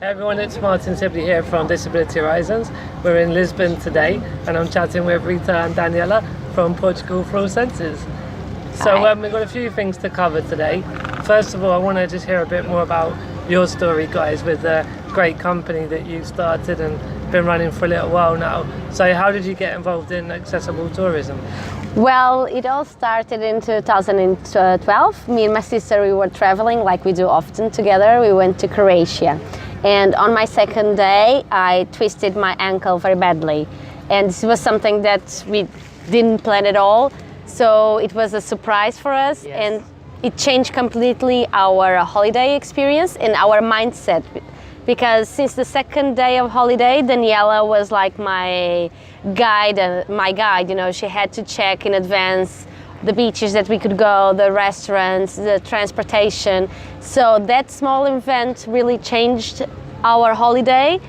Everyone, it's Martin Sibley here from Disability Horizons. We're in Lisbon today and I'm chatting with Rita and Daniela from Portugal for All Senses. So we've got a few things to cover today. First of all, I want to just hear a bit more about your story, guys, with the great company that you started and been running for a little while now. So how did you get involved in accessible tourism? Well, it all started in 2012. Me and my sister, we were traveling like we do often together. We went to Croatia. And on my second day, I twisted my ankle very badly. And this was something that we didn't plan at all. So it was a surprise for us. Yes. And it changed completely our holiday experience and our mindset. Because since the second day of holiday, Daniela was like my guide, you know, she had to check in advance the beaches that we could go, the restaurants, the transportation. So that small event really changed our holiday.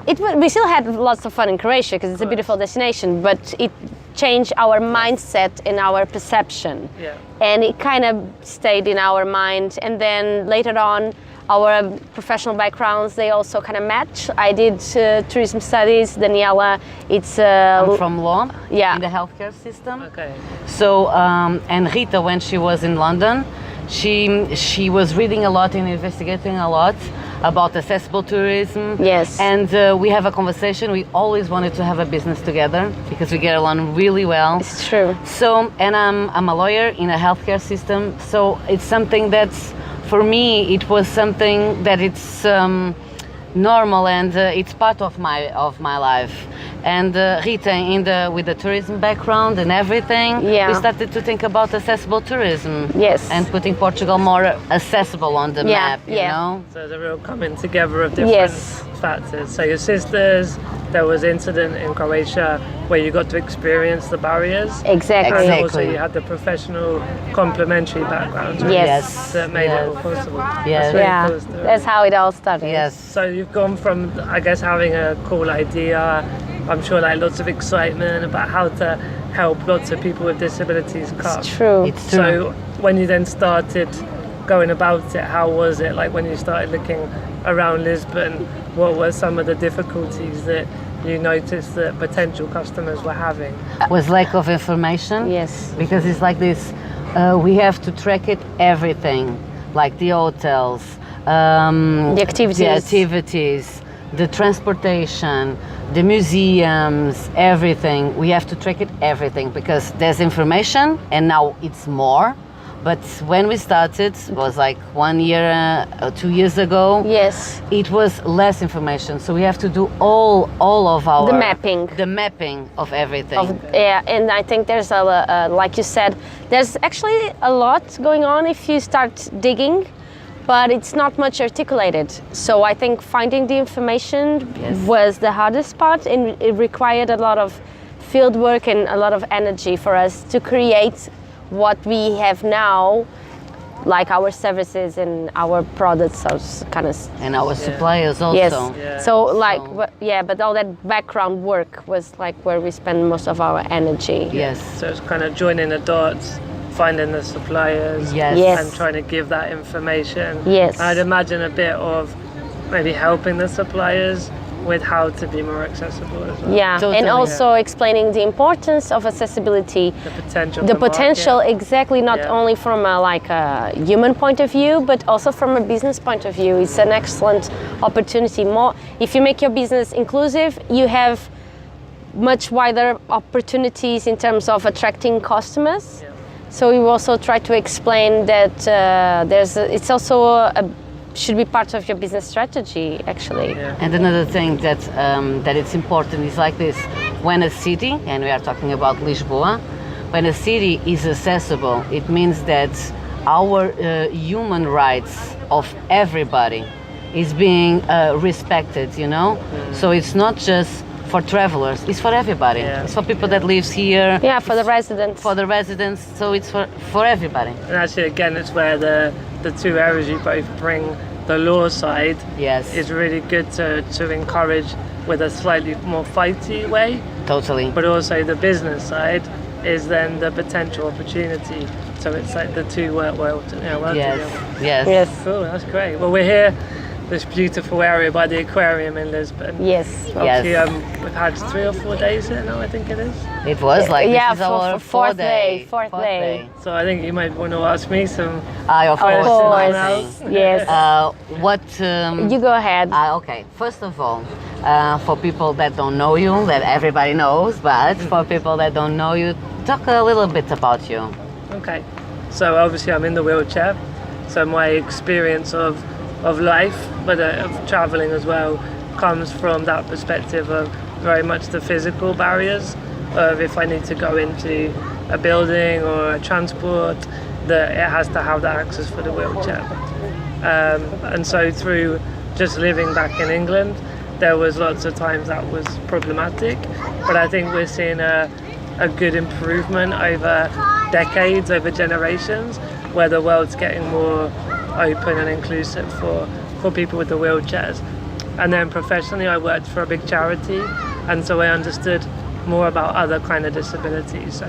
We still had lots of fun in Croatia because it's a beautiful destination, but it changed our mindset and our perception. Yeah. And it kind of stayed in our mind. And then later on, our professional backgrounds, they also kind of match. I did tourism studies. Daniela, I'm from law, yeah, in the healthcare system. Okay. So, and Rita, when she was in London, she was reading a lot and investigating a lot about accessible tourism. Yes. And we have a conversation. We always wanted to have a business together because we get along really well. It's true. So, and I'm a lawyer in a healthcare system. So it's something that's, for me, it was something that it's normal and it's part of my life. And Rita, with the tourism background and everything, yeah, we started to think about accessible tourism. Yes. And putting Portugal more accessible on the map, you know? So there's a real coming together of different Yes. factors. So your sisters, there was incident in Croatia where you got to experience the barriers. Exactly. And also you had the professional complementary background. Right? Yes. That made Yes. it all possible. Yes. That's really Yeah, cool story. that's how it all started. Yes. So you've gone from, I guess, having a cool idea, I'm sure like lots of excitement about how to help lots of people with disabilities come. It's true. It's true. So when you then started going about it, how was it? Like when you started looking around Lisbon, what were some of the difficulties that you noticed that potential customers were having? Was lack of information. Yes. Because it's like this, we have to track it, everything, like the hotels, The activities. the transportation, the museums, everything. We have to track it, everything, because there's information and now it's more. But when we started, it was like 1 year or 2 years ago. Yes. It was less information, so we have to do all of our The mapping of everything. Yeah, and I think there's like you said, there's actually a lot going on if you start digging, but it's not much articulated. So I think finding the information was the hardest part, and it required a lot of field work and a lot of energy for us to create what we have now, like our services and our products are kind of... And our suppliers also. Yes. Yeah. So like, but all that background work was like where we spend most of our energy. Yes. So it's kind of joining the dots, finding the suppliers, Yes. Yes. and trying to give that information. Yes. I'd imagine a bit of maybe helping the suppliers with how to be more accessible as well. Yeah, Totally. and also explaining the importance of accessibility, The potential. the for potential market. exactly, not Yeah. only from a human point of view, but also from a business point of view. It's an excellent opportunity. More, if you make your business inclusive, you have much wider opportunities in terms of attracting customers. Yeah. So we also try to explain that it's also should be part of your business strategy, actually. Yeah. And another thing that it's important is like this: when a city, and we are talking about Lisboa, when a city is accessible, it means that our human rights of everybody is being respected. You know, so it's not just for travelers; it's for everybody. Yeah. It's for people that lives here. Yeah, for the residents. For the residents, so it's for everybody. And actually, again, it's where the two areas you both bring, the law side, Yes. is really good to encourage with a slightly more fighty way, Totally. but also the business side is then the potential opportunity. So it's like the two work well, well Yes. together. Yes. Yes. Cool, that's great. Well, we're here this beautiful area by the aquarium in Lisbon. Yes. Obviously, Yes. we've had 3 or 4 days here now, I think it is. It was like Yeah, this is our fourth day. Fourth day. So I think you might want to ask me some. Of course. course. amazing. Yes. What? You go ahead. Okay. First of all, for people that don't know you, that everybody knows, but for people that don't know you, talk a little bit about you. Okay. So obviously I'm in the wheelchair. So my experience of life, but of traveling as well, comes from that perspective of very much the physical barriers of if I need to go into a building or a transport, that it has to have that access for the wheelchair. And so through just living back in England, there was lots of times that was problematic, but I think we're seeing a good improvement over decades, over generations, where the world's getting more open and inclusive for people with the wheelchairs. And then professionally I worked for a big charity, and so I understood more about other kind of disabilities, so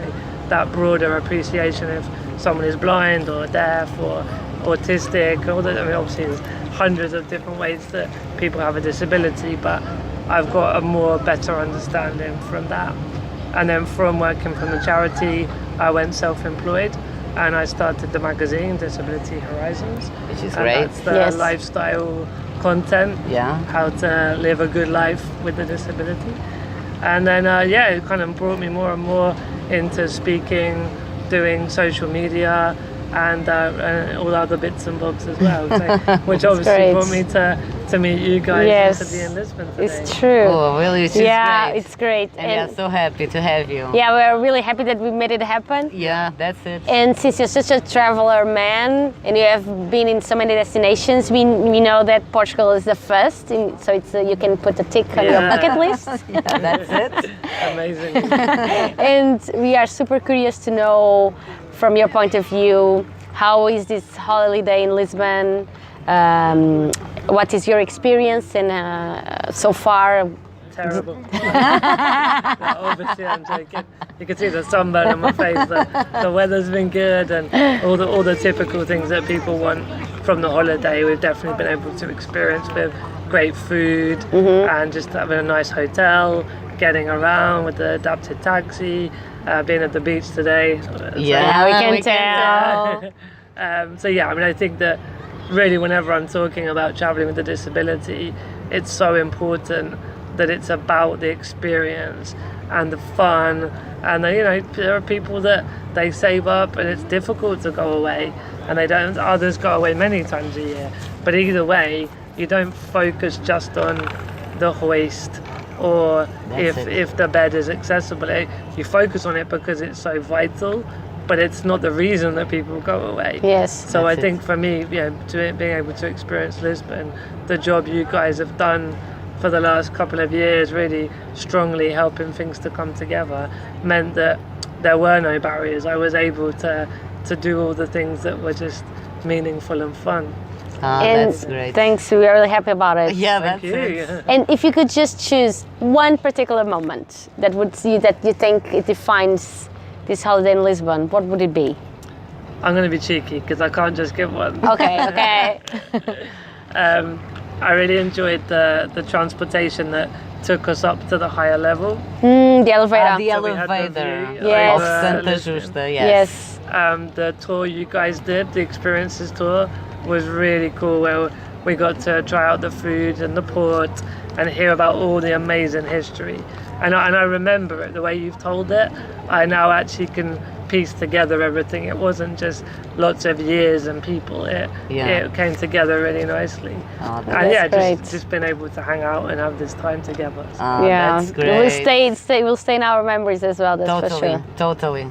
that broader appreciation if someone is blind or deaf or autistic, all that. I mean, obviously there's hundreds of different ways that people have a disability, but I've got a more better understanding from that. And then from working from the charity, I went self-employed and I started the magazine Disability Horizons, Which is and great. that's the Yes. lifestyle content, Yeah. how to live a good life with a disability. And then it kind of brought me more and more into speaking, doing social media, and all other bits and bobs as well, so, which obviously great. brought me to meet you guys Yes. and to be in Lisbon today. It's true. Oh, really? Which is Yeah, great. it's great. And we are so happy to have you. yeah, we're really happy that we made it happen. Yeah, that's it. And since you're such a traveler man and you have been in so many destinations, we know that Portugal is the first, so it's you can put a tick on your Yeah. bucket list. Yeah, that's it. Amazing. And we are super curious to know, from your point of view, how is this holiday in Lisbon? What is your experience and so far? Terrible. No, obviously I'm joking. You can see the sunburn on my face. The weather's been good, and all the typical things that people want from the holiday. We've definitely been able to experience with great food and just having a nice hotel, getting around with the adapted taxi, being at the beach today. Yeah, we can tell. So yeah, I mean, I think that really whenever I'm talking about traveling with a disability, it's so important that it's about the experience and the fun. And there are people that they save up and it's difficult to go away, and they don't. Others go away many times a year. But either way, you don't focus just on the hoist or if the bed is accessible. You focus on it because it's so vital, but it's not the reason that people go away. Yes. So I That's think for me, being able to experience Lisbon, the job you guys have done for the last couple of years, really strongly helping things to come together, meant that there were no barriers. I was able to do all the things that were just meaningful and fun. And that's great. thanks, we are really happy about it. Yeah, Thank that's you. it. And if you could just choose one particular moment that you think it defines this holiday in Lisbon, what would it be? I'm going to be cheeky because I can't just give one. Okay. I really enjoyed the transportation that took us up to the higher level. The elevator. The So we had the elevator view Yes. of over Santa Lisbon. Justa, Yes. The tour you guys did, the experiences tour, was really cool, where we got to try out the food and the port and hear about all the amazing history. And I remember it, the way you've told it, I now actually can piece together everything. It wasn't just lots of years and people. It came together really nicely. Oh, And yeah, great. just been able to hang out and have this time together. Yeah, that's it great. will stay in our memories as well. That's for sure. Totally.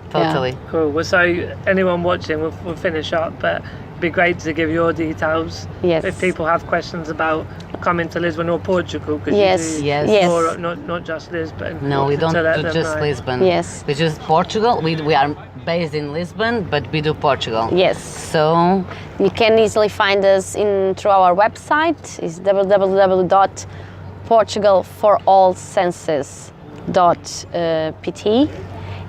Cool. Well, so anyone watching, we'll finish up, but it'd be great to give your details. Yes. If people have questions about coming to Lisbon or Portugal, because Yes. you do Yes. more, not just Lisbon. No, we don't to let do them just know. Lisbon. Yes. We just Portugal. We are based in Lisbon, but we do Portugal. Yes. So You can easily find us through our website. It's www.portugalforallsenses.pt.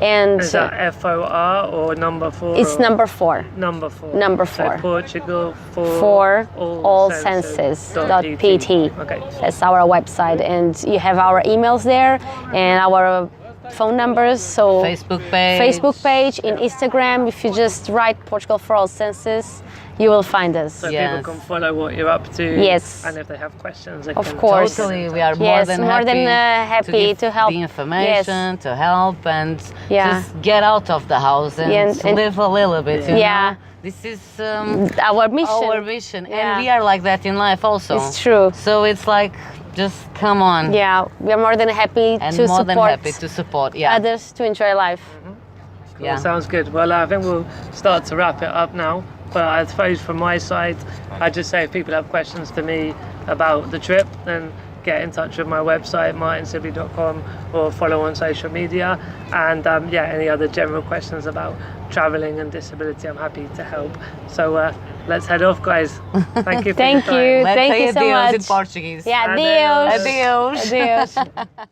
And Is that FOR or number 4? it's or number 4. number 4. Number So 4. Portugal For allsenses.pt. Okay. That's our website, and you have our emails there and our phone numbers. So Facebook page. in Instagram. If you just write Portugal for All Senses, you will find us. So Yes. people can follow what you're up to. Yes. And if they have questions, they Of can course. Totally, we are more Yes, than more than, happy give to help. the information, to help, and Yeah. just get out of the house and, Yeah, and live a little bit. You Yeah. know? This is Our mission. our mission, Yeah. and we are like that in life also. It's true. So it's like, just come on, Yeah, we are more than happy and to more support than happy to support. Yeah, others to enjoy life. Cool, yeah. sounds good. Well, I think we'll start to wrap it up now. But I suppose from my side, I'd just say if people have questions to me about the trip, then get in touch with my website, martinsibley.com, or follow on social media. And any other general questions about traveling and disability, I'm happy to help. So let's head off, guys. Thank you for Thank your time. you. Let's Thank say you so adeus much. in Portuguese. Yeah, Adeus. adeus. Adeus. Adeus.